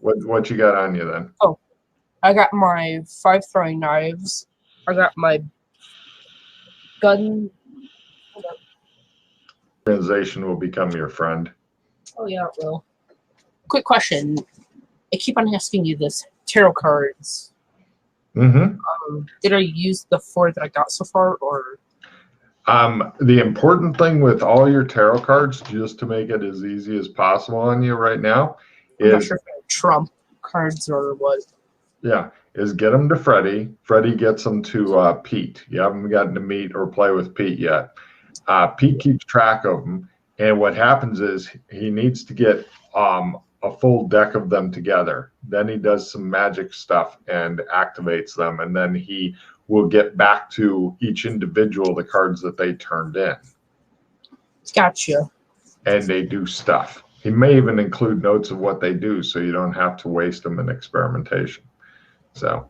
What you got on you then? Oh, I got my 5 throwing knives. I got my gun. Organization will become your friend. Oh yeah, it will. Quick question. I keep on asking you this. Tarot cards. Did I use the 4 that I got so far, or? The important thing with all your tarot cards, just to make it as easy as possible on you right now, I'm not sure if they're Trump cards or what. Yeah, is get them to Freddie. Freddie gets them to Pete. You haven't gotten to meet or play with Pete yet. Pete keeps track of them, and what happens is he needs to get a full deck of them together. Then he does some magic stuff and activates them, and then he will get back to each individual the cards that they turned in. Gotcha. And they do stuff. He may even include notes of what they do, so you don't have to waste them in experimentation. So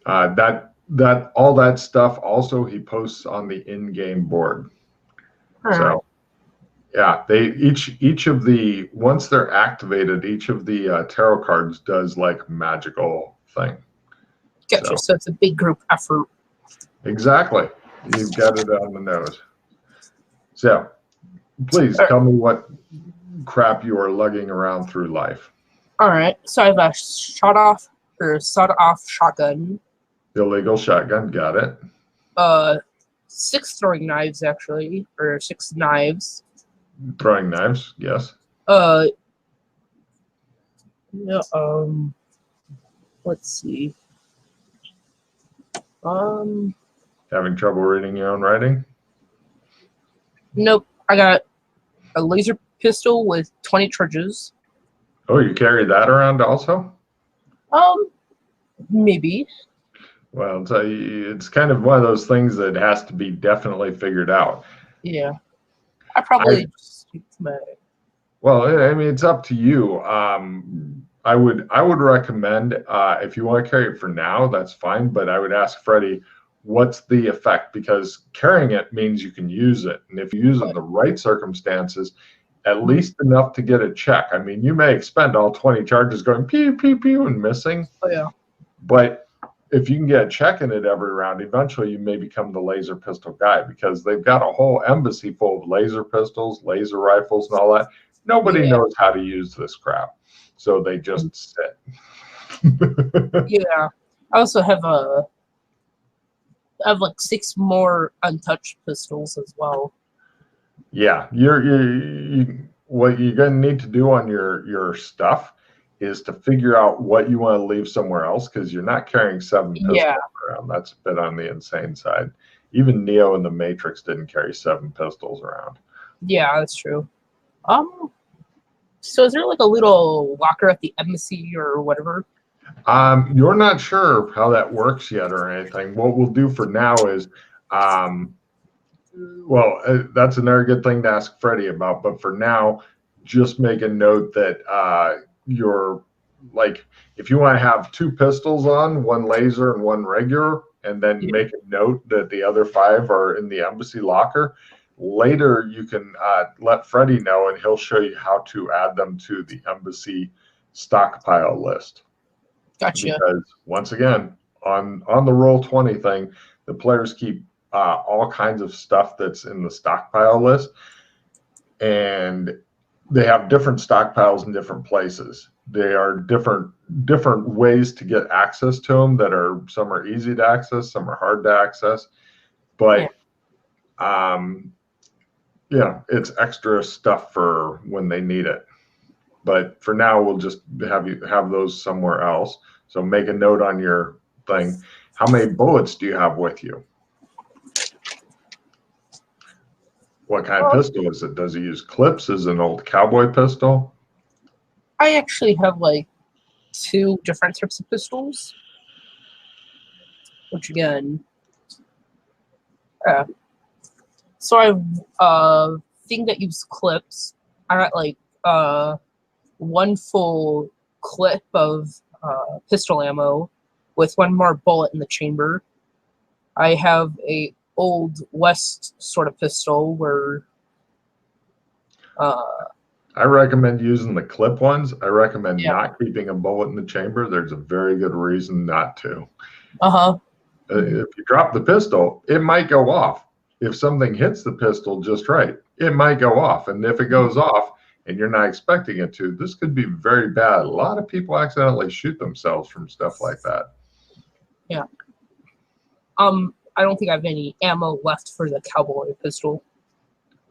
that all that stuff also he posts on the in-game board. So yeah, they each of the once they're activated, each of the tarot cards does like magical thing. Gotcha. So it's a big group effort. Exactly. You've got it on the nose. So please tell me what crap you are lugging around through life. All right. So I have a sawed-off shotgun. Illegal shotgun. Got it. 6 throwing knives, actually, or 6 knives. Throwing knives. Yes. Yeah. Let's see. Having trouble reading your own writing? Nope. I got a laser pistol with 20 charges. Oh, you carry that around also? Maybe. Well, it's kind of one of those things that has to be definitely figured out. Yeah. I probably just Well, I mean, it's up to you. I would recommend if you want to carry it for now, that's fine. But I would ask Freddie, what's the effect? Because carrying it means you can use it, and if you use it in the right circumstances, at least enough to get a check. I mean, you may expend all 20 charges going pew pew pew and missing. Oh yeah. But if you can get a check in it every round, eventually you may become the laser pistol guy because they've got a whole embassy full of laser pistols, laser rifles, and all that. Nobody knows how to use this crap, so they just sit. Yeah, I also have like 6 more untouched pistols as well. Yeah, what you're going to need to do on your stuff is to figure out what you want to leave somewhere else because you're not carrying 7 pistols around. That's a bit on the insane side. Even Neo in the Matrix didn't carry 7 pistols around. Yeah, that's true. So is there like a little locker at the embassy or whatever? You're not sure how that works yet or anything. What we'll do for now is, that's another good thing to ask Freddie about. But for now, just make a note that you're like, if you want to have 2 pistols on, 1 laser and 1 regular, and then make a note that the other 5 are in the embassy locker. Later, you can let Freddie know, and he'll show you how to add them to the embassy stockpile list. Gotcha. Because once again, on the Roll20 thing, the players keep all kinds of stuff that's in the stockpile list, and they have different stockpiles in different places. They are different ways to get access to them. Some are easy to access, some are hard to access, but it's extra stuff for when they need it. But for now, we'll just have those somewhere else. So make a note on your thing. How many bullets do you have with you? What kind of pistol is it? Does it use clips? Is it an old cowboy pistol? I actually have like 2 different types of pistols. Which again, so I have a thing that uses clips. I got like 1 full clip of pistol ammo with 1 more bullet in the chamber. I have a Old West sort of pistol where I recommend using the clip ones. I recommend Yeah. not keeping a bullet in the chamber. There's a very good reason not to. Uh-huh. If you drop the pistol, it might go off. If something hits the pistol just right, it might go off. And if it goes off and you're not expecting it to, this could be very bad. A lot of people accidentally shoot themselves from stuff like that. Yeah. I don't think I have any ammo left for the cowboy pistol.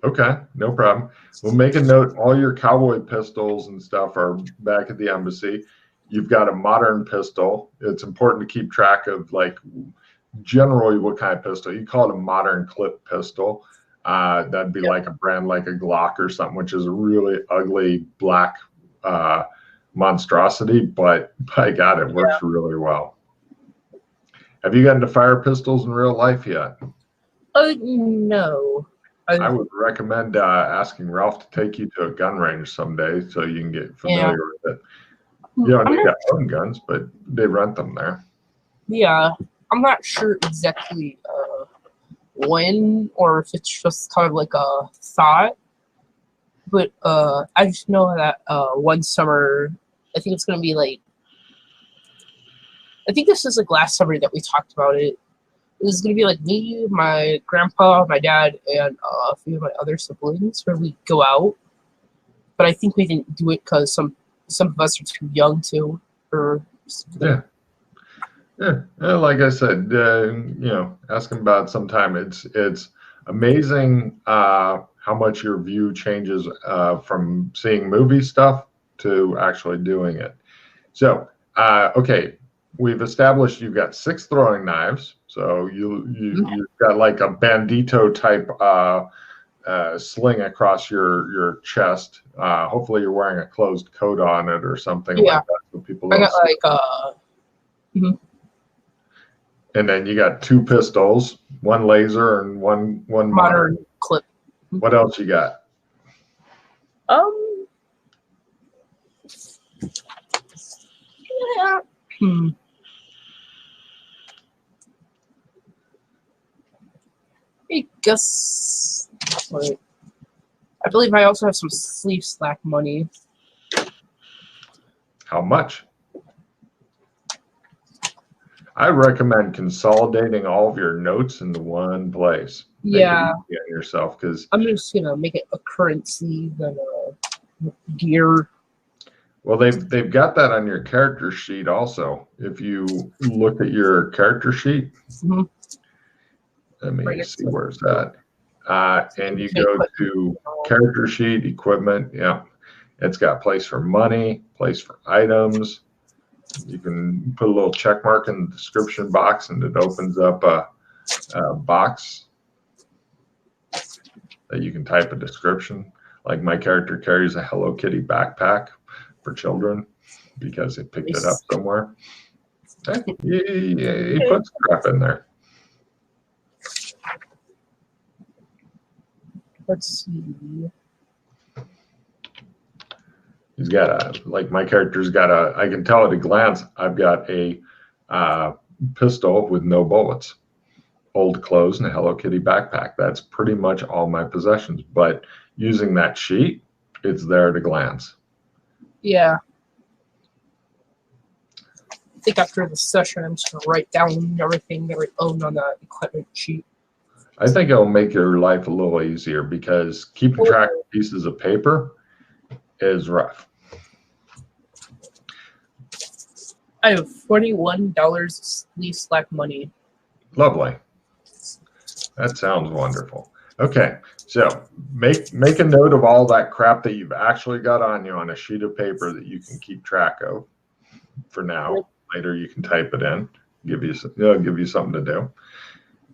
Okay, no problem. We'll make a note. All your cowboy pistols and stuff are back at the embassy. You've got a modern pistol. It's important to keep track of, like, generally what kind of pistol. You call it a modern clip pistol. That'd be like a brand like a Glock or something, which is a really ugly black monstrosity, but by God, it works really well. Have you gotten to fire pistols in real life yet? No. I would recommend asking Ralph to take you to a gun range someday so you can get familiar with it. You don't need to own guns, but they rent them there. Yeah, I'm not sure exactly when, or if it's just kind of like a thought. But I just know that one summer, I think it's going to be like, I think this is like last summer that we talked about it. It was going to be like me, my grandpa, my dad, and a few of my other siblings where we go out. But I think we didn't do it because some of us are too young to. Yeah. Like I said, ask him about it sometime. It's amazing how much your view changes from seeing movie stuff to actually doing it. So, okay, we've established you've got 6 throwing knives. So you've got like a bandito type sling across your chest. Hopefully, you're wearing a closed coat on it or something like that, so people don't. I got like And then you got 2 pistols, 1 laser and one modern clip. What else you got? Yeah. I guess. Wait. I believe I also have some sleeve slack money. How much? I recommend consolidating all of your notes into one place. Yeah. Make it easy on yourself, because I'm just gonna make it a currency than a gear. Well, they've got that on your character sheet also. If you look at your character sheet, let me see where's that. And you go to character sheet, equipment. Yeah, it's got place for money, place for items. You can put a little check mark in the description box, and it opens up a box that you can type a description. Like my character carries a Hello Kitty backpack for children because it picked it up somewhere. He puts crap in there. Let's see. He's got like my character's got I can tell at a glance, I've got a pistol with no bullets, old clothes, and a Hello Kitty backpack. That's pretty much all my possessions. But using that sheet, it's there at a glance. Yeah. I think after the session, I'm just going to write down everything that I own on the equipment sheet. I think it'll make your life a little easier, because keeping track of pieces of paper is rough. I have $41 sleeve slack money. Lovely. That sounds wonderful. Okay, so make a note of all that crap that you've actually got on you on a sheet of paper that you can keep track of. For now, later you can type it in. It'll give you something to do,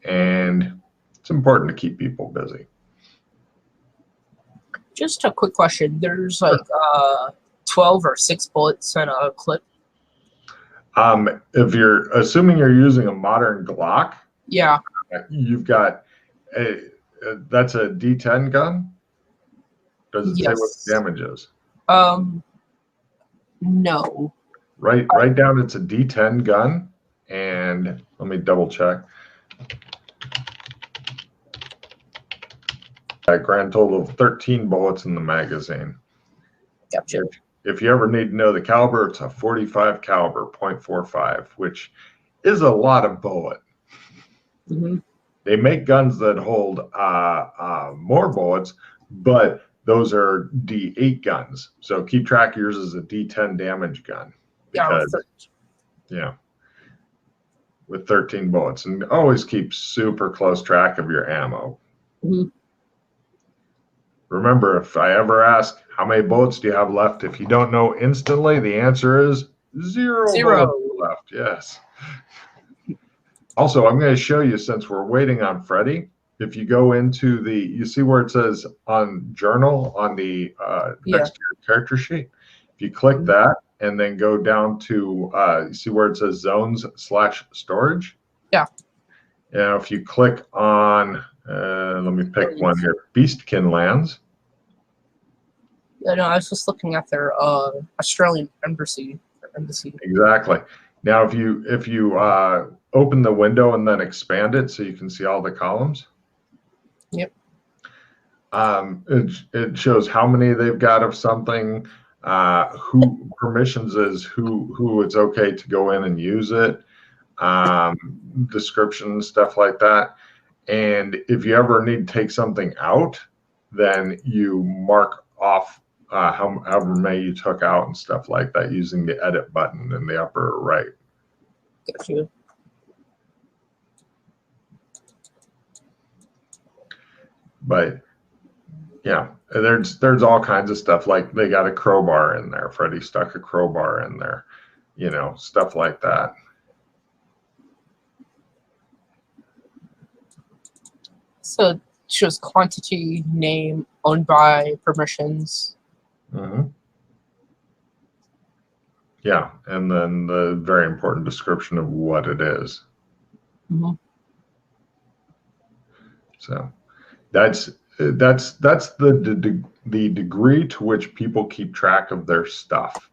and it's important to keep people busy. Just a quick question. There's like 12 or 6 bullets in a clip. If you're assuming you're using a modern Glock, yeah, you've got that's a D10 gun. Does it say what the damage is? No. Write down it's a D10 gun, and let me double check. A grand total of 13 bullets in the magazine. Gotcha. If you ever need to know the caliber, it's a 45 caliber .45, which is a lot of bullet. Mm-hmm. They make guns that hold more bullets, but those are D8 guns. So keep track of yours as a D10 damage gun. Because, with 13 bullets. And always keep super close track of your ammo. Mm-hmm. Remember, if I ever ask, how many bullets do you have left? If you don't know instantly, the answer is zero bullets left. Yes. Also, I'm going to show you, since we're waiting on Freddy, if you go into you see where it says on journal on the next to your character sheet? If you click that and then go down to, you see where it says zones/storage? Yeah. And if you click on, let me pick one here, Beastkin Lands. Yeah, no, I was just looking at their Australian embassy. Exactly. Now, if you open the window and then expand it so you can see all the columns. Yep. It shows how many they've got of something, who permissions is, who it's okay to go in and use it, description, stuff like that. And if you ever need to take something out, then you mark off however many you took out and stuff like that using the edit button in the upper right. Gotcha. But yeah, there's all kinds of stuff, like they got a crowbar in there. Freddy stuck a crowbar in there, stuff like that. So it shows quantity, name, owned by, permissions. Mm-hmm. Yeah, and then the very important description of what it is. Mm-hmm. So that's the degree to which people keep track of their stuff.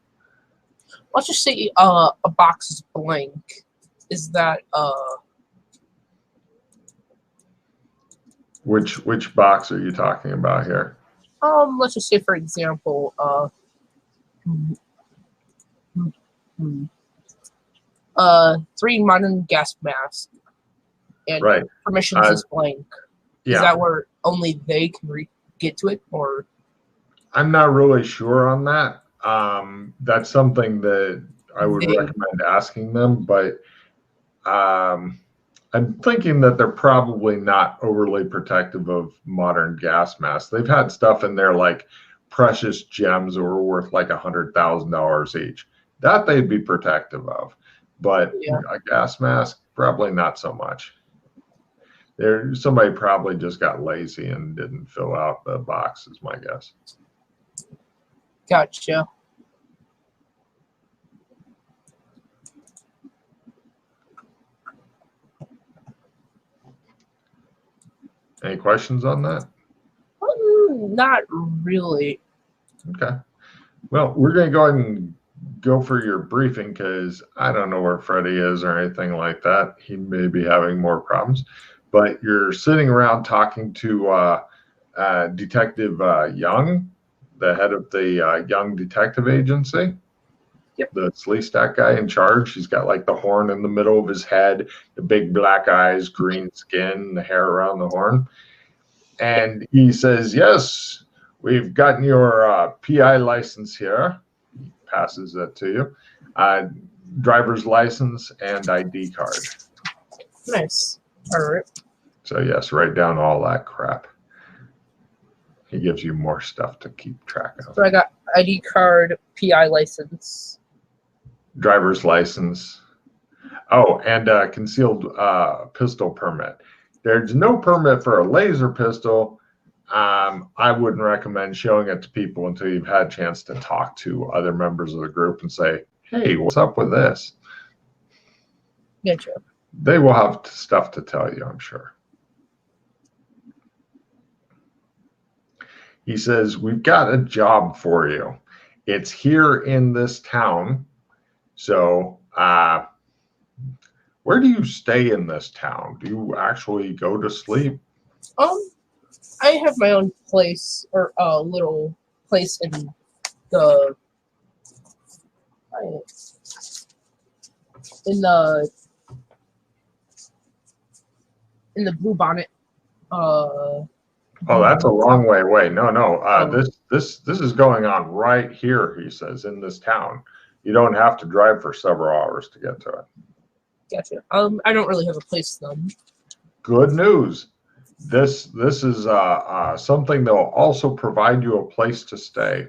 Let's just say a box is blank. Is that Which box are you talking about here? let's just say, for example, 3 modern gas masks, and right. Permissions is blank. Yeah. Is that where only they can get to it, or? I'm not really sure on that. That's something that I would recommend asking them, but I'm thinking that they're probably not overly protective of modern gas masks. They've had stuff in there like precious gems that were worth like $100,000 each. That they'd be protective of, but a gas mask, probably not so much. Somebody probably just got lazy and didn't fill out the box, is my guess. Gotcha. Any questions on that? Not really. Okay. Well, we're going to go ahead and go for your briefing, because I don't know where Freddy is or anything like that. He may be having more problems. But you're sitting around talking to Detective Young, the head of the Young Detective Agency. Yep. The Sleestack guy in charge. He's got like the horn in the middle of his head, the big black eyes, green skin, the hair around the horn. And he says, yes, we've gotten your PI license here. He passes that to you. Driver's license and ID card. Nice. All right. So yes, write down all that crap. He gives you more stuff to keep track of. So I got ID card, PI license, driver's license. Oh, and concealed pistol permit. There's no permit for a laser pistol. I wouldn't recommend showing it to people until you've had a chance to talk to other members of the group and say, hey, what's up with this? Yeah, sure. They will have stuff to tell you, I'm sure. He says, we've got a job for you. It's here in this town. So where do you stay in this town? Do you actually go to sleep? I have my own place, or a little place in the in the blue bonnet. Oh, that's a long way away. No. This is going on right here, he says, in this town. You don't have to drive for several hours to get to it. Gotcha. I don't really have a place then. Good news. This is something that will also provide you a place to stay.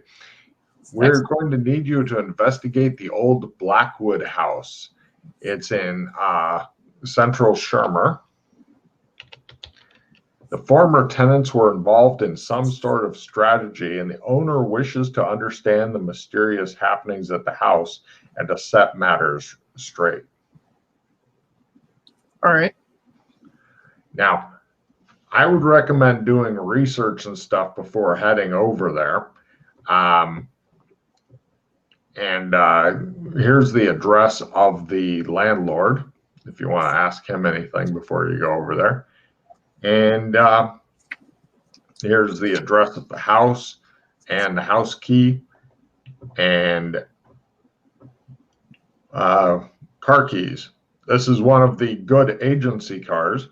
We're going to need you to investigate the old Blackwood house. It's in central Shermer. The former tenants were involved in some sort of strategy, and the owner wishes to understand the mysterious happenings at the house and to set matters straight. All right. Now, I would recommend doing research and stuff before heading over there. Here's the address of the landlord, if you want to ask him anything before you go over there. And here's the address of the house and the house key and car keys. This is one of the good agency cars.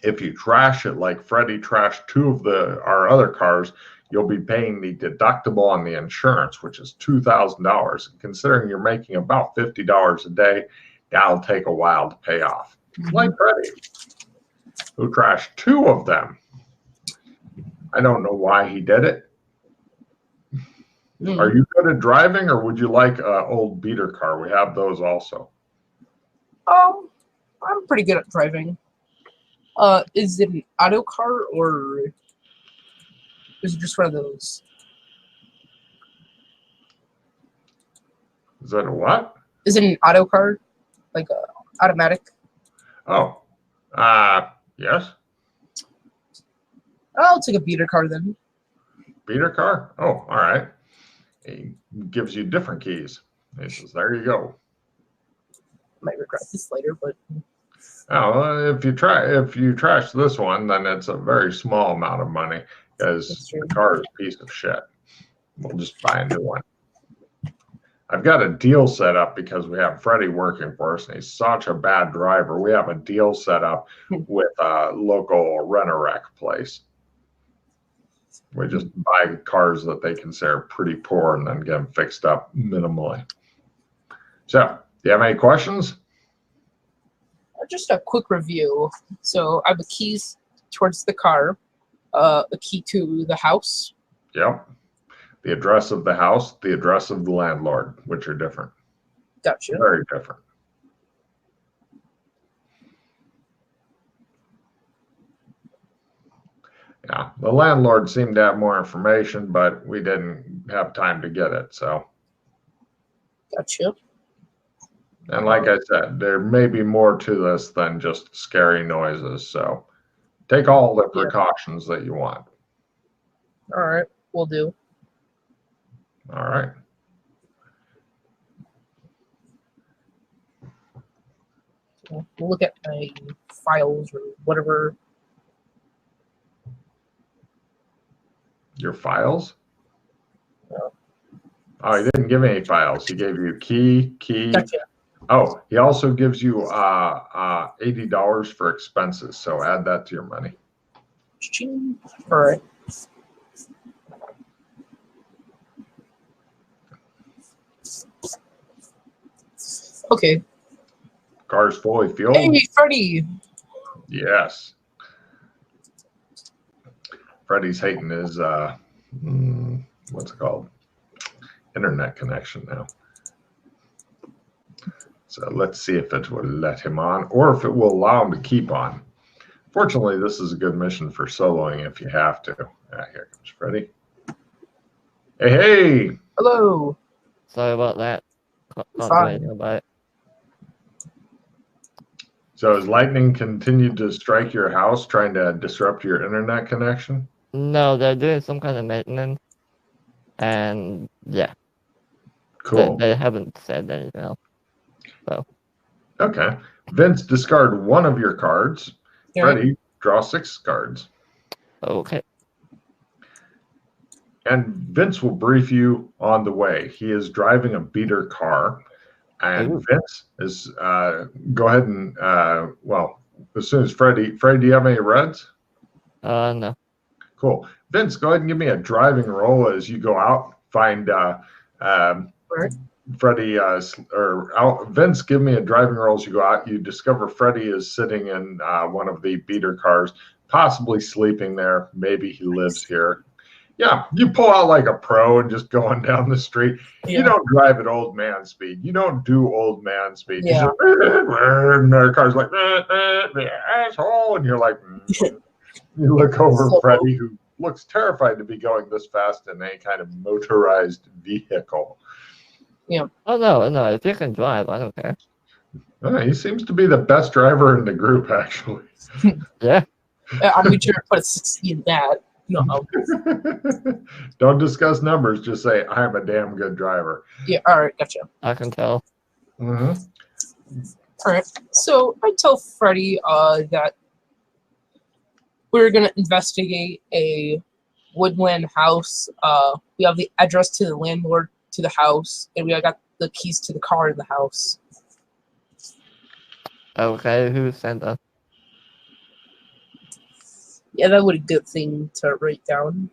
If you trash it like Freddie trashed two of our other cars, you'll be paying the deductible on the insurance, which is $2,000. Considering you're making about $50 a day, that'll take a while to pay off. Like Freddie, who trashed two of them. I don't know why he did it. Are you good at driving, or would you like an old beater car? We have those also. I'm pretty good at driving. Is it an auto car, or is it just one of those? Is that a what? Is it an auto car? Like a automatic? Oh, yes. I'll take a beater car then. Beater car? Oh, all right. He gives you different keys. He says, there you go. Might regret this later, but if you trash this one, then it's a very small amount of money because the car is a piece of shit. We'll just buy a new one. I've got a deal set up because we have Freddie working for us, and he's such a bad driver. We have a deal set up with a local rent-a-wreck place. We just buy cars that they consider pretty poor and then get them fixed up minimally. So, do you have any questions? Just a quick review. So I have the keys towards the car, a key to the house. Yep. The address of the house, the address of the landlord, which are different. Gotcha. Very different. Yeah, the landlord seemed to have more information, but we didn't have time to get it, so. Gotcha. And like I said, there may be more to this than just scary noises, so take all the precautions that you want. All right, will do. All right. We'll look at my files or whatever. Your files? No. Oh, he didn't give me any files. He gave you key. Gotcha. Oh, he also gives you $80 for expenses, so add that to your money. All right. Okay. Car's fully fueled. Hey, Freddie. Yes. Freddie's hating his what's it called? Internet connection now. So let's see if it will let him on or if it will allow him to keep on. Fortunately, this is a good mission for soloing if you have to. Here comes Freddie. Hey. Hello. Sorry about that. Fine. About it. So has lightning continued to strike your house, trying to disrupt your internet connection? No, they're doing some kind of maintenance. And yeah. Cool. They haven't said anything else. So. Okay. Vince, discard one of your cards. Yeah. Freddie, draw 6 cards. Okay. And Vince will brief you on the way. He is driving a beater car. And Ooh. Vince is, go ahead and, well, as soon as Freddie, do you have any reds? No. Cool. Vince, go ahead and give me a driving roll as you go out. Find Freddie, Vince, give me a driving roll as you go out. You discover Freddie is sitting in one of the beater cars, possibly sleeping there. Maybe he lives here. Yeah, you pull out like a pro and just going down the street. Yeah. You don't drive at old man speed. You don't do old man speed. Yeah. And their car's like, the asshole. And you're like, You look over Freddie, who looks terrified to be going this fast in any kind of motorized vehicle. Yeah. Oh, no. If you can drive, I don't care. He seems to be the best driver in the group, actually. Yeah. I'll be sure to put a 60 in that. No. Don't discuss numbers. Just say, I'm a damn good driver. Yeah, all right, gotcha. I can tell. Mm-hmm. All right, so I tell Freddie that we're going to investigate a woodland house. We have the address to the landlord to the house, and we got the keys to the car in the house. Okay, who sent us? Yeah, that would be a good thing to write down.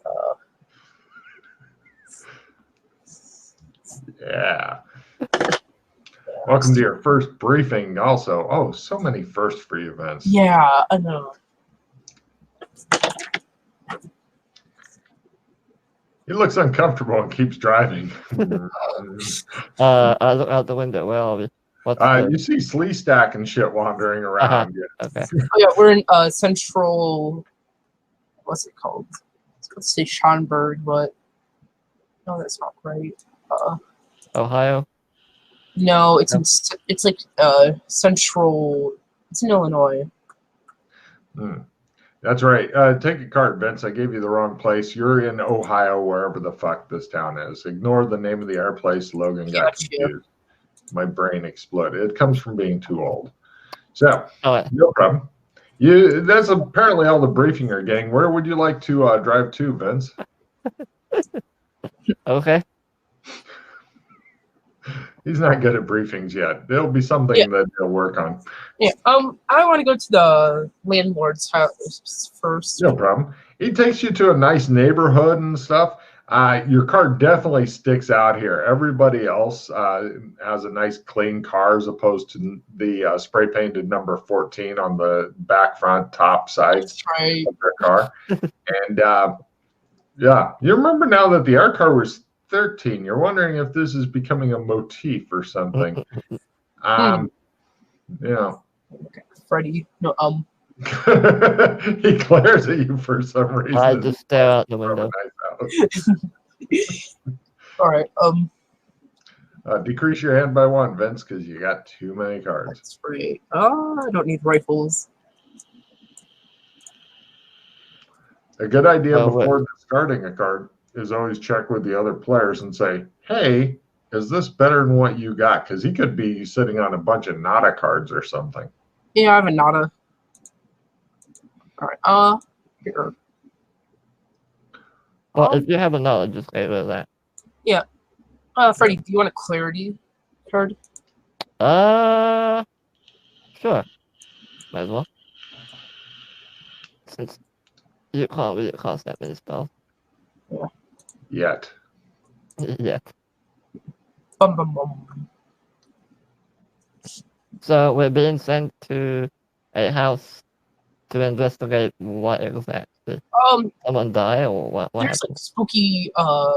Yeah. Welcome to your first briefing also. Oh, so many firsts for you, Vince. Yeah, I know. He looks uncomfortable and keeps driving. I look out the window. Where are we? You see Slee Stack and shit wandering around. Okay. Oh, yeah, we're in central... What's it called? Let's say Schonberg, but... No, that's not right. Ohio? No, it's it's like central... It's in Illinois. That's right. Take a card, Vince. I gave you the wrong place. You're in Ohio, wherever the fuck this town is. Ignore the name of the air place. Logan got confused. My brain exploded. It comes from being too old. So, no problem. That's apparently all the briefing you're getting. Where would you like to drive to, Vince? Okay. He's not good at briefings yet. It'll be something that he'll work on. Yeah. I want to go to the landlord's house first. No problem. He takes you to a nice neighborhood and stuff. Your car definitely sticks out here. Everybody else has a nice clean car as opposed to the spray painted number 14 on the back front top sides of their car. And yeah, you remember now that the air car was 13. You're wondering if this is becoming a motif or something. Yeah. Okay. Freddie, no, he glares at you for some reason. I just stare out the window. All right. Decrease your hand by 1, Vince, because you got too many cards. That's great. Oh, I don't need rifles. A good idea before discarding a card is always check with the other players and say, hey, is this better than what you got? Because he could be sitting on a bunch of nada cards or something. Yeah, I have a nada. All right. Here. Well, if you have a nada, just get rid of that. Yeah. Freddie, do you want a clarity card? Sure. Might as well. Since you can't really cost that many spells. Yeah. Yet. Yeah. Bum, bum, bum. So we're being sent to a house to investigate what exactly. Someone die or what There's happened? like spooky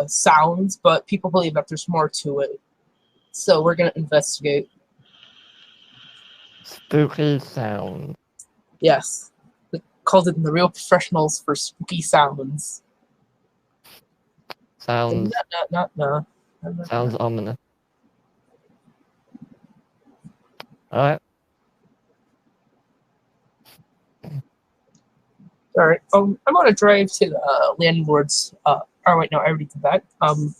sounds, but people believe that there's more to it. So we're gonna investigate. Spooky sound. Yes. We called it the real professionals for spooky sounds. Sounds sounds ominous. Alright. Alright. I'm gonna drive to the landlord's oh wait, no, I already did that.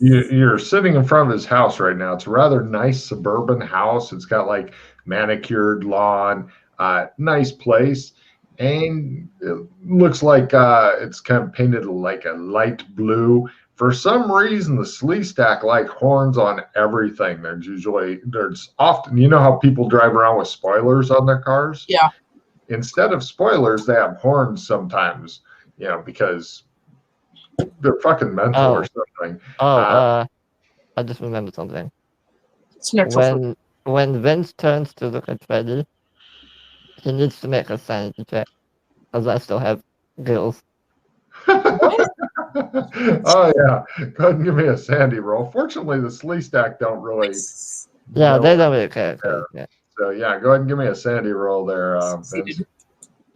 You're sitting in front of his house right now. It's a rather nice suburban house. It's got like manicured lawn, nice place. And it looks like it's kind of painted like a light blue For some reason, the Sleestack like horns on everything. There's often, you know how people drive around with spoilers on their cars? Yeah. Instead of spoilers, they have horns sometimes, because they're fucking mental or something. I just remembered something. It's natural. When Vince turns to look at Freddy, he needs to make a sanity check, because I still have gills. What? Oh yeah, go ahead and give me a sandy roll. Fortunately, the Sleestack don't really. Yeah, they don't really care. Yeah. So yeah, go ahead and give me a sandy roll there, Vince.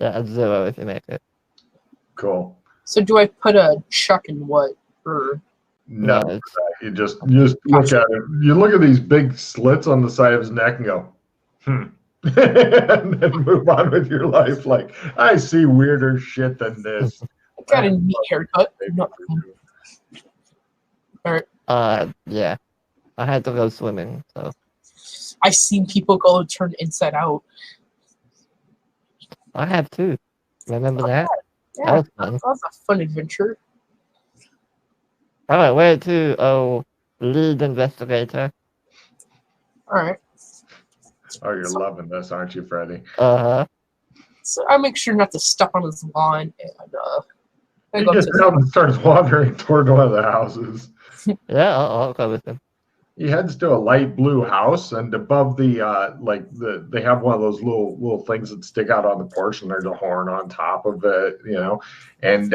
Yeah, a 0 if you make it. Cool. So do I put a check in what? Or no, you just look at it. You look at these big slits on the side of his neck and go, and then move on with your life. Like, I see weirder shit than this. I got a neat haircut. No. Yeah. I had to go swimming, so. I've seen people go turn inside out. I have too. Remember that? Yeah, that was fun. That was a fun adventure. Alright, where to? Oh, lead investigator. Alright. Oh, you're loving this, aren't you, Freddy? Uh-huh. So I make sure not to step on his lawn, and he gets down and starts wandering toward one of the houses. Yeah, I'll go with him. He heads to a light blue house, and above they have one of those little things that stick out on the porch, and there's a horn on top of it, and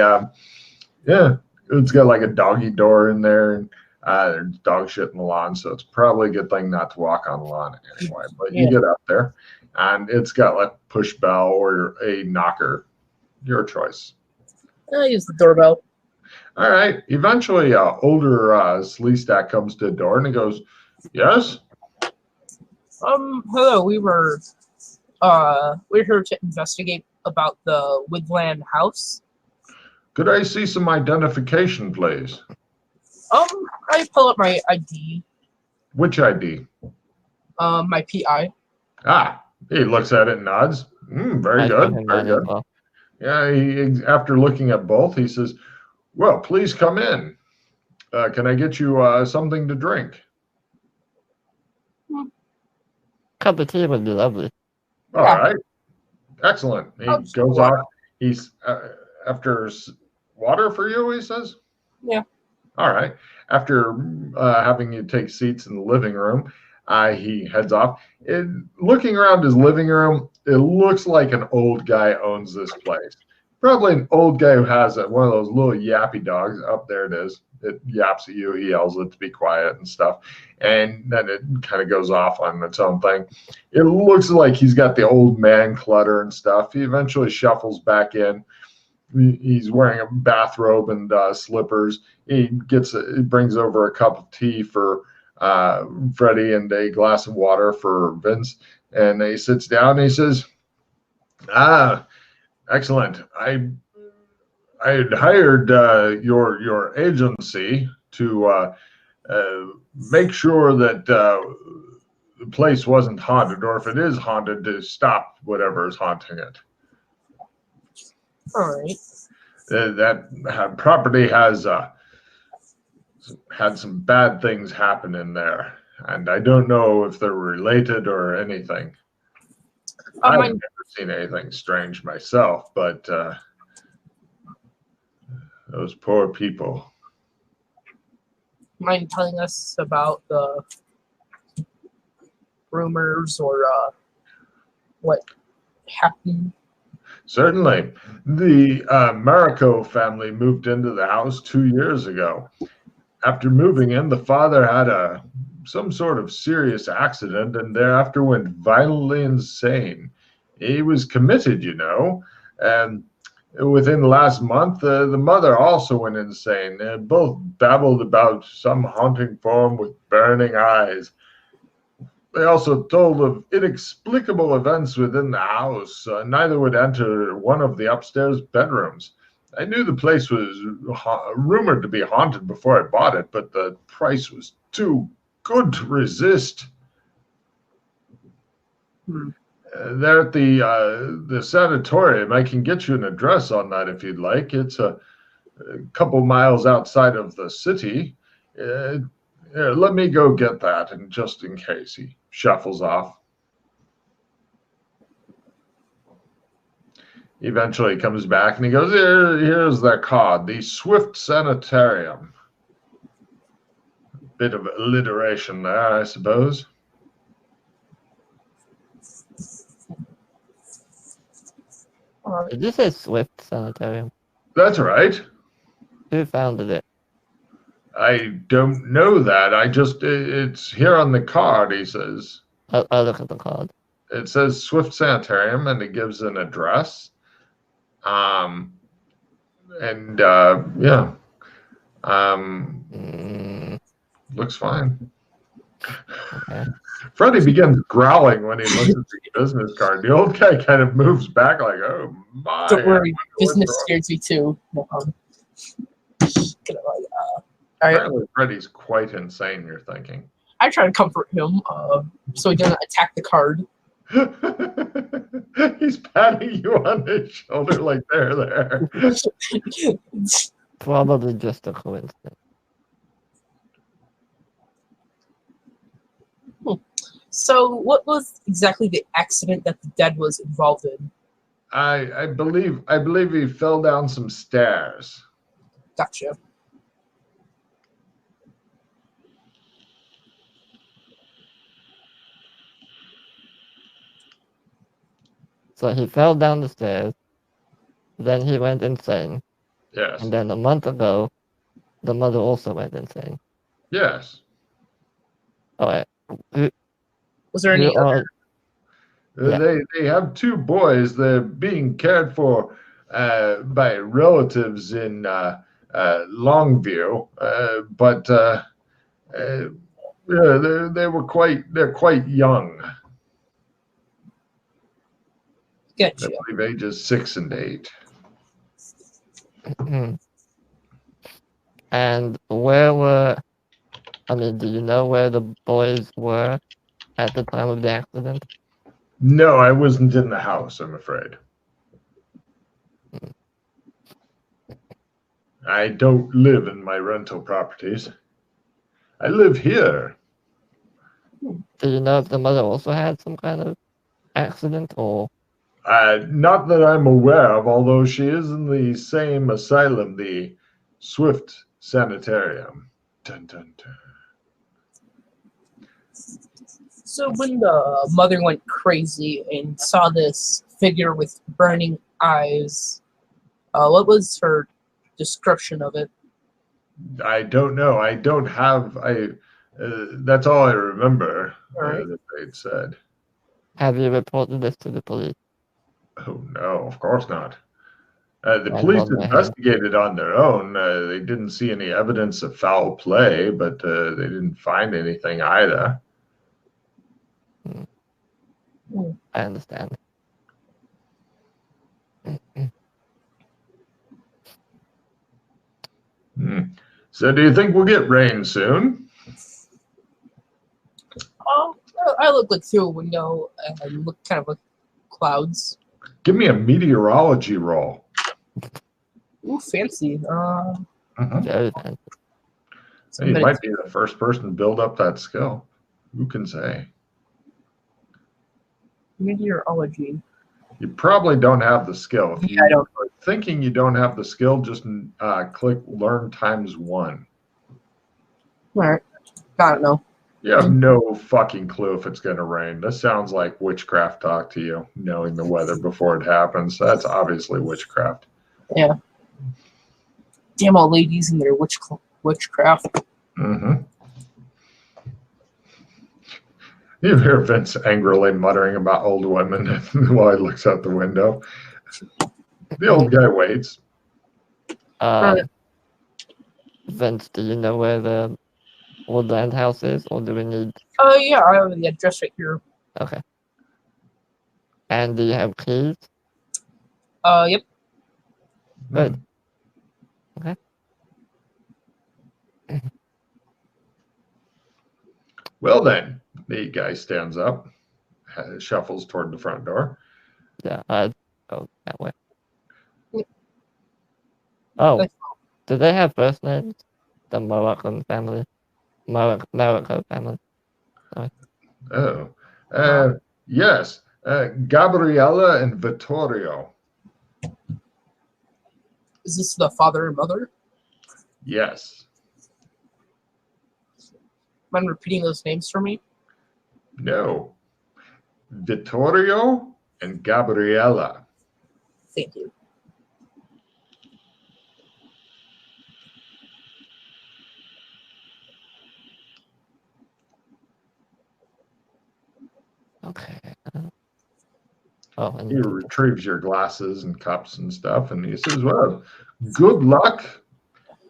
it's got like a doggy door in there, and there's dog shit in the lawn, so it's probably a good thing not to walk on the lawn anyway. But you get up there, and it's got like push bell or a knocker, your choice. I use the doorbell. All right. Eventually, older Sleestack comes to the door and he goes, "Yes." Hello. We're here to investigate about the Woodland house. Could I see some identification, please? I pull up my ID. Which ID? My PI. Ah, he looks at it and nods. Very good. Very good. Well. Yeah. After looking at both, he says, "Well, please come in. Can I get you something to drink?" Cup of tea would be lovely. All right. Excellent. He goes off. He's after water for you, he says. Yeah. All right. After having you take seats in the living room, he heads off. Looking around his living room, it looks like an old guy owns this place. Probably an old guy who has one of those little yappy dogs. Up there it is. It yaps at you. He yells it to be quiet and stuff. And then it kind of goes off on its own thing. It looks like he's got the old man clutter and stuff. He eventually shuffles back in. He's wearing a bathrobe and slippers. He brings over a cup of tea for Freddie and a glass of water for Vince. And he sits down and he says, excellent. I had hired your agency to make sure that the place wasn't haunted, or if it is haunted, to stop whatever is haunting it. All right. That property has had some bad things happen in there, and I don't know if they're related or anything. I've never seen anything strange myself, but those poor people. Mind telling us about the rumors or what happened? Certainly. The Marico family moved into the house 2 years ago. After moving in, the father had some sort of serious accident and thereafter went violently insane. He was committed, and within the last month, the mother also went insane. They both babbled about some haunting form with burning eyes. They also told of inexplicable events within the house. Neither would enter one of the upstairs bedrooms. I knew the place was rumored to be haunted before I bought it, but the price was too good to resist. There at the sanatorium, I can get you an address on that if you'd like. It's a couple miles outside of the city. Let me go get that, and just in case, he shuffles off. He eventually comes back and he goes, here's the card, the Swift Sanitarium. Bit of alliteration there, I suppose. Did you say Swift Sanitarium? That's right. Who founded it? I don't know that. It's here on the card, he says. I'll look at the card. It says Swift Sanitarium, and it gives an address. Yeah. Looks fine. Okay. Freddie begins growling when he looks at the business card. The old guy kind of moves back like, oh my. Don't worry, business scares me too. Apparently Freddie's quite insane, you're thinking. I try to comfort him so he doesn't attack the card. He's patting you on the shoulder like there. Probably just a coincidence. So, what was exactly the accident that the dead was involved in? I believe he fell down some stairs. Gotcha. So he fell down the stairs, then he went insane. Yes. And then a month ago, the mother also went insane. Yes. All right. Was there any other? They have two boys. They're being cared for by relatives in Longview, but they're quite young. Gotcha. I believe ages 6 and 8. And do you know where the boys were at the time of the accident? No, I wasn't in the house, I'm afraid. I don't live in my rental properties. I live here. Do you know if the mother also had some kind of accident or? Not that I'm aware of, although she is in the same asylum, the Swift Sanitarium. Dun, dun, dun. So when the mother went crazy and saw this figure with burning eyes, what was her description of it? I don't know. I don't have. That's all I remember. Right. That they'd said. Have you reported this to the police? Oh no, of course not. The police investigated on their own. They didn't see any evidence of foul play, but they didn't find anything either. I understand. So do you think we'll get rain soon? I look through a window and look kind of like clouds. Give me a meteorology roll. Ooh, fancy. Very fancy. You might be the first person to build up that skill. Who can say? Meteorology. You probably don't have the skill. If I don't. are thinking you don't have the skill, just click Learn ×1. All right. I don't know. You have no fucking clue if it's going to rain. This sounds like witchcraft talk to you, knowing the weather before it happens. That's obviously witchcraft. Yeah. Damn old ladies and their witchcraft. Mm-hmm. You hear Vince angrily muttering about old women while he looks out the window. The old guy waits. Vince, do you know where the Woodland house is, or do we need? Yeah, I have the address right here. Okay. And do you have keys? Yep. Good. Okay. Well then, the guy stands up, shuffles toward the front door. Yeah, I'd go that way. Oh, Do they have first names? The Moroccan family? Morocco family? Sorry. Oh. Yes. Gabriella and Vittorio. Is this the father and mother? Yes. Mind repeating those names for me? No. Vittorio and Gabriella. Thank you. Okay. Oh, and he retrieves your glasses and cups and stuff, and he says, "Well, good luck.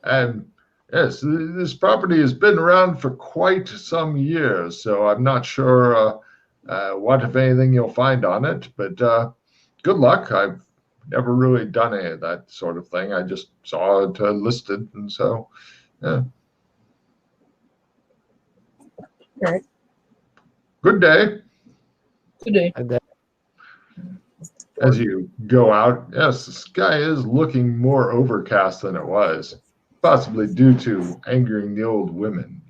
And yes, this property has been around for quite some years, so I'm not sure what, if anything, you'll find on it. But good luck. I've never really done any of that sort of thing. I just saw it listed, and so yeah." All right. Good day. Good day. As you go out, yes, the sky is looking more overcast than it was, possibly due to angering the old women.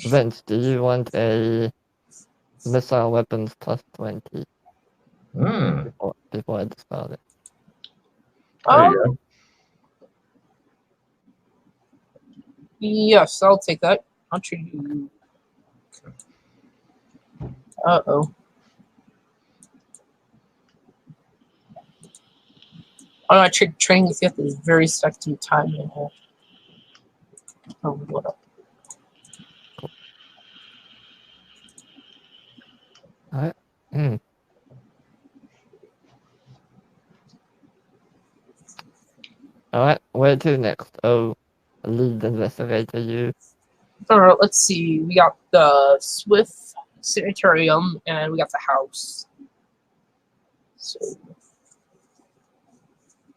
Vince, do you want a missile weapons plus 20 before I dispel it? There you go. Yes, I'll take that. I'll treat you. Uh-oh. I'm not training with you at this very second time. Oh, what up? Cool. All right. All right, where to next? Oh, lead investigator, you. All right, let's see. We got the Swift Sanitarium, and we got the house. So,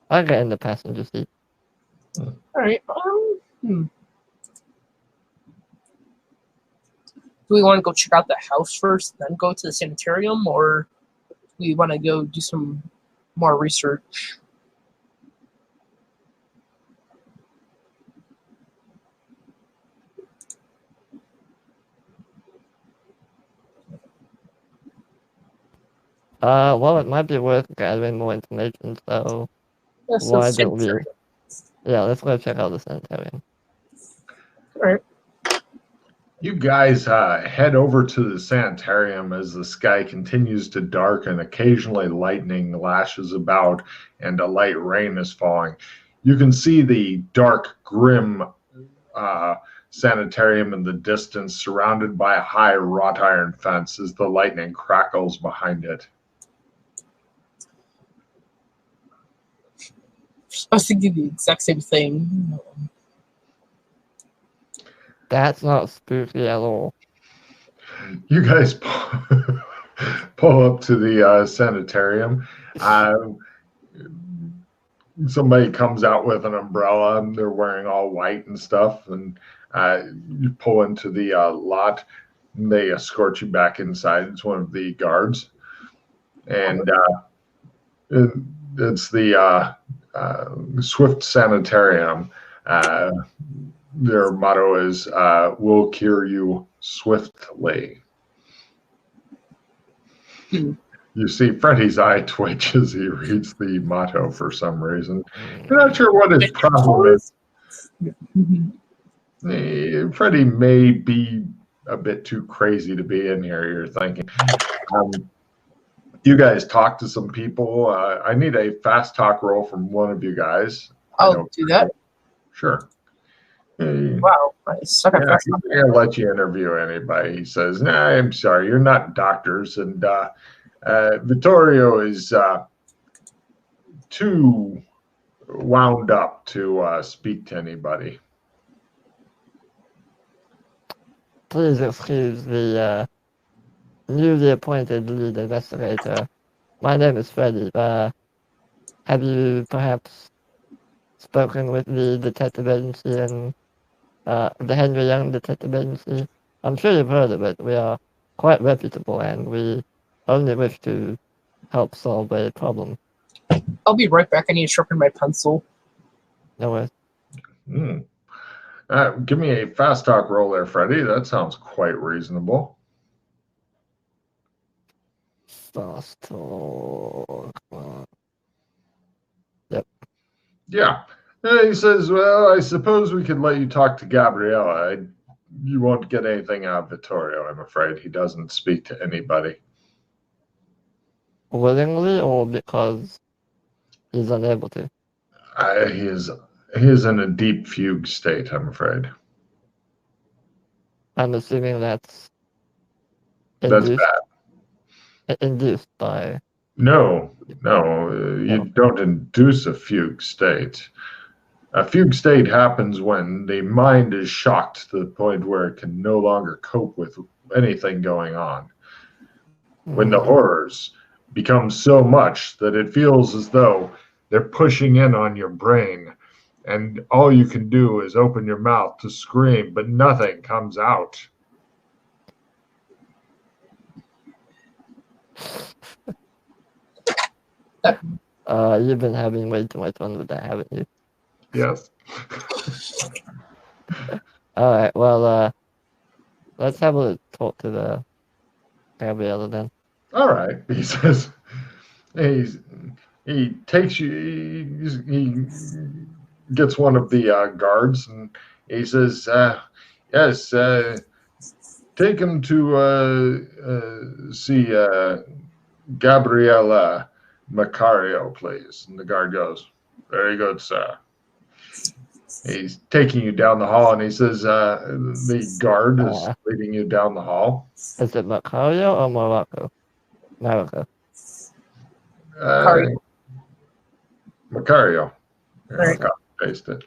I'll get in the passenger seat. all right. Do we want to go check out the house first, then go to the sanitarium, or do we want to go do some more research? Well, it might be worth gathering more information, so why don't we? Yeah, let's go check out the sanitarium. All right. You guys head over to the sanitarium as the sky continues to darken. Occasionally, lightning lashes about and a light rain is falling. You can see the dark, grim sanitarium in the distance, surrounded by a high wrought iron fence as the lightning crackles behind it. I was thinking the exact same thing. That's not spooky at all. You guys pull up to the sanitarium. Somebody comes out with an umbrella, and they're wearing all white and stuff, and you pull into the lot, and they escort you back inside. It's one of the guards, and it's the Swift Sanitarium. Their motto is, "We'll cure you swiftly." You see Freddy's eye twitch as he reads the motto for some reason. I'm not sure what his problem is. Freddy may be a bit too crazy to be in here, you're thinking. You guys talk to some people. I need a fast talk roll from one of you guys. I'll do that. Sure. Wow, I suck at fast talk. I'll let you interview anybody. He says, "Nah, I'm sorry, you're not doctors, and Vittorio is too wound up to speak to anybody." Please excuse the newly appointed lead investigator. My name is Freddy. Have you perhaps spoken with the detective agency and the Henry Young Detective Agency? I'm sure you've heard of it. We are quite reputable, and we only wish to help solve a problem. I'll be right back. I need to sharpen my pencil. No worries. Hmm. Give me a fast talk roll there, Freddie. That sounds quite reasonable. Fast talk. Yeah. He says, well, I suppose we could let you talk to Gabriella. You won't get anything out of Vittorio, I'm afraid. He doesn't speak to anybody. Willingly or because he's unable to? He is in a deep fugue state, I'm afraid. I'm assuming that's That's induced, bad. induced by. No, you No. don't induce a fugue state. A fugue state happens when the mind is shocked to the point where it can no longer cope with anything going on. When the horrors become so much that it feels as though they're pushing in on your brain, and all you can do is open your mouth to scream, but nothing comes out. You've been having way too much fun with that, haven't you? Yes. All right. Well, let's have a talk to the Gabriella then. All right, he says. He takes you. He gets one of the guards, and he says, "Yes, take him to see Gabriella Macario, please." And the guard goes, "Very good, sir." He's taking you down the hall, and he says, "The guard is leading you down the hall." Is it Macario or Morocco? Morocco. Macario. There you go. Paste it.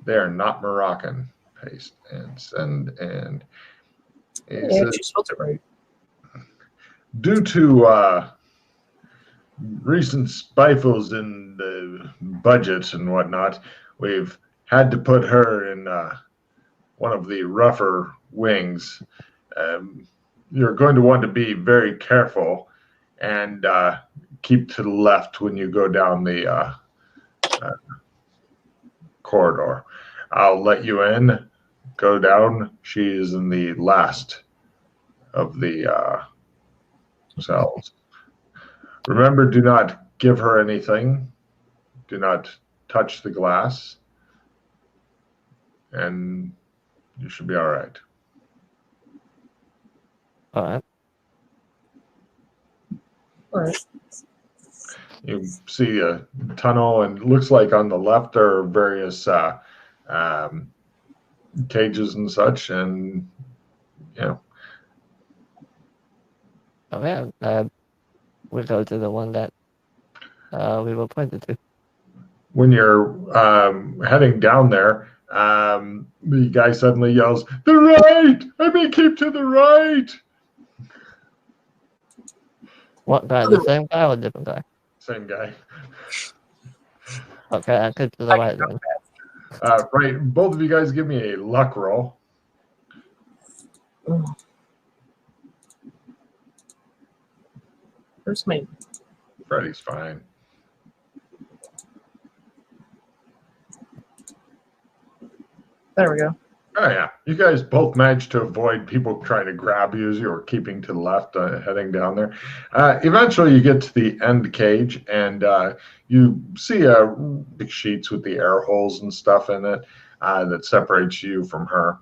They are not Moroccan. Paste and send. And Yeah, says, she spelled it right. due to recent spifles in the budgets and whatnot, we've had to put her in one of the rougher wings. You're going to want to be very careful and keep to the left when you go down the corridor. I'll let you in. Go down. She is in the last of the cells. Remember, do not give her anything. Do not touch the glass. And you should be all right. All right. All right. You see a tunnel, and it looks like on the left there are various cages and such, and Oh yeah. We go to the one that we were pointed to. When you're heading down there, the guy suddenly yells, "The right! I mean, keep to the right!" What guy? The same guy or a different guy? Same guy. Okay, I keep to the right then. Right, both of you guys give me a luck roll. Where's my... Freddy's fine. There we go. Oh yeah, you guys both managed to avoid people trying to grab you as you were keeping to the left, heading down there. Eventually, you get to the end cage, and you see big sheets with the air holes and stuff in it that separates you from her.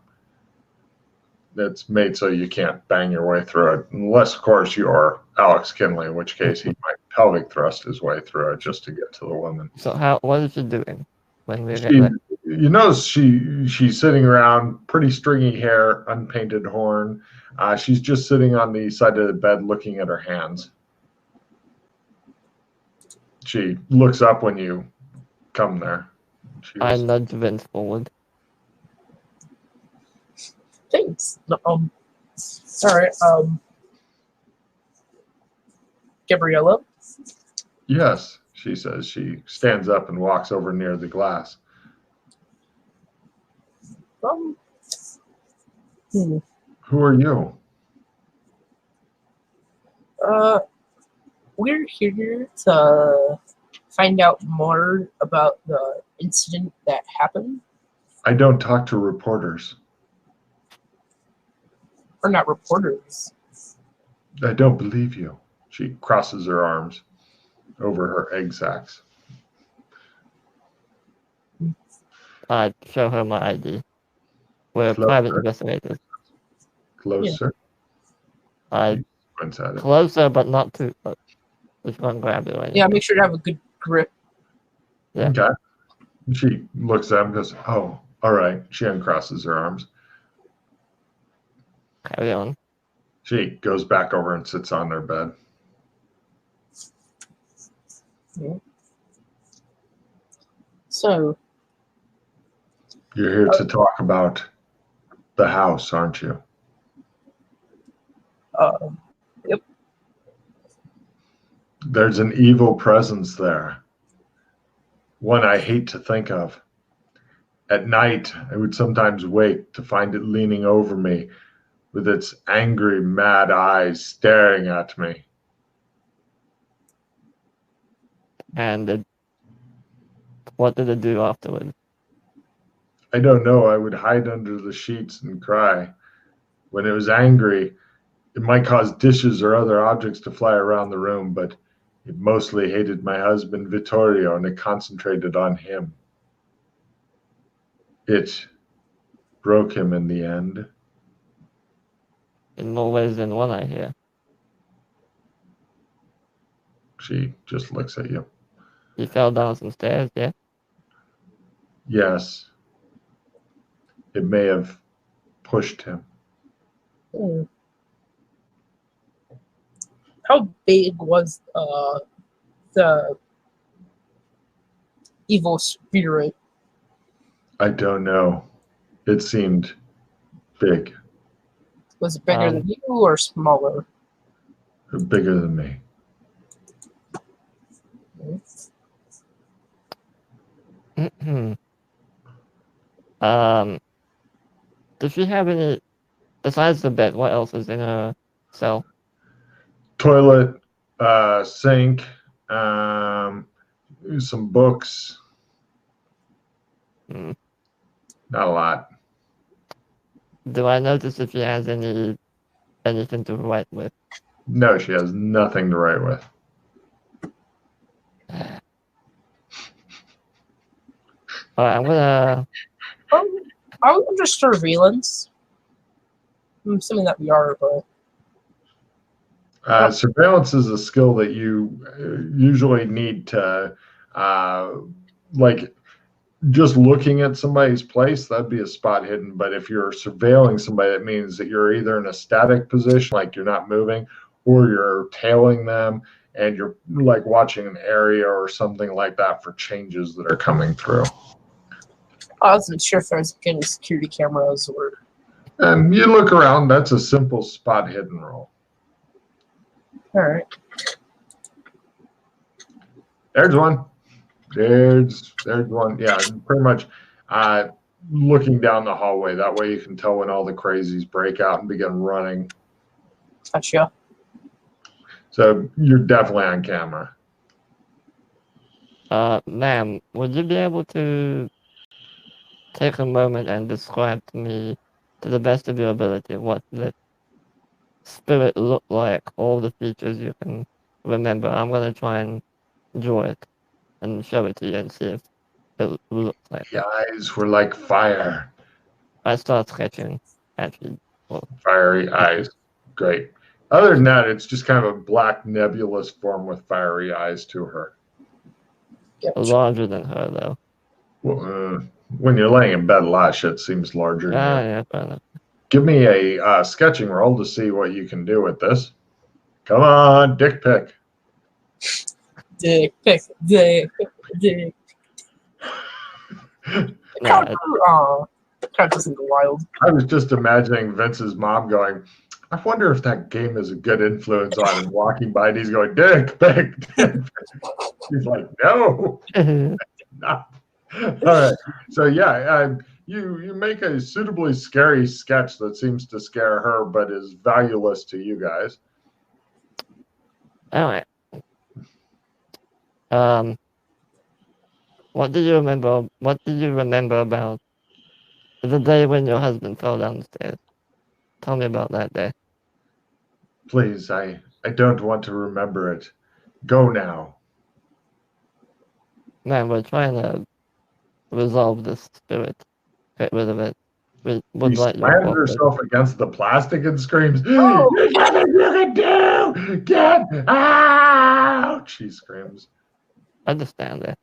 That's made so you can't bang your way through it, unless, of course, you're Alex Kinley, in which case he might pelvic thrust his way through it just to get to the woman. So what is she doing when we get She, there? you notice she's sitting around, pretty stringy hair, unpainted horn. She's just sitting on the side of the bed looking at her hands. She looks up when you come there. I nudge Vince forward. Thanks. No, all right. Gabriella? Yes, she says. She stands up and walks over near the glass. Who are you? We're here to find out more about the incident that happened? I don't talk to reporters. We're not reporters. I don't believe you. She crosses her arms over her egg sacs. I'd show her my ID. We're Closer. private investigators. Closer. I'd Squints at it. closer, but not too close. Just gonna grab it right Yeah, now. make sure to have a good grip. Yeah. Okay. She looks at him and goes, oh, all right. She uncrosses her arms. Carry on. She goes back over and sits on their bed. Yeah. So, You're here to talk about the house, aren't you? yep. There's an evil presence there. One I hate to think of. At night, I would sometimes wake to find it leaning over me with its angry, mad eyes staring at me. And what did it do afterwards? I don't know. I would hide under the sheets and cry. When it was angry, it might cause dishes or other objects to fly around the room, but it mostly hated my husband, Vittorio, and it concentrated on him. It broke him in the end. In more ways than one, I hear. She just looks at you. He fell down some stairs, yeah? Yes. It may have pushed him. Hmm. How big was the evil spirit? I don't know. It seemed big, Was it bigger than you or smaller? bigger than me. Does she have any, besides the bed, what else is in her cell? Toilet, sink, some books. Hmm. Not a lot. Do I notice if she has anything to write with? No, she has nothing to write with. Alright, I'm gonna... Are we under surveillance? I'm assuming that we are, but Surveillance is a skill that you usually need to, like, just looking at somebody's place, that'd be a spot hidden. But if you're surveilling somebody, that means that you're either in a static position, like you're not moving, or you're tailing them and you're like watching an area or something like that for changes that are coming through. I wasn't sure if there's any security cameras or. And you look around, that's a simple spot hidden roll. All right. There's one. There's one. Yeah, pretty much looking down the hallway. That way you can tell when all the crazies break out and begin running. Gotcha. So you're definitely on camera. Ma'am, would you be able to take a moment and describe to me, to the best of your ability, what the spirit looked like, all the features you can remember? I'm going to try and draw it and show it to you and see if it looks like The eyes were like fire. I start sketching, actually. Well, Fiery eyes. Great. Other than that, it's just kind of a black nebulous form with fiery eyes to her. Gotcha. larger than her, though. Well, when you're laying in bed, a lot of shit seems larger than you. Yeah, fair enough. Give me a sketching roll to see what you can do with this. Come on, dick pic. Dick pic. Dick. No, That doesn't go wild. I was just imagining Vince's mom going, I wonder if that game is a good influence on him walking by and he's going, dick pic, dick pic. He's like, no. Not. All right. So yeah, you make a suitably scary sketch that seems to scare her, but is valueless to you guys. all right. What do you remember? What do you remember about the day when your husband fell down the stairs? Tell me about that day. Please, I don't want to remember it. Go now. Man, we're trying to resolve this spirit. Get rid of it. We would She like your slams cooperation. herself against the plastic and screams, Oh! "There's nothing you can do! Get out!" She screams. I understand that.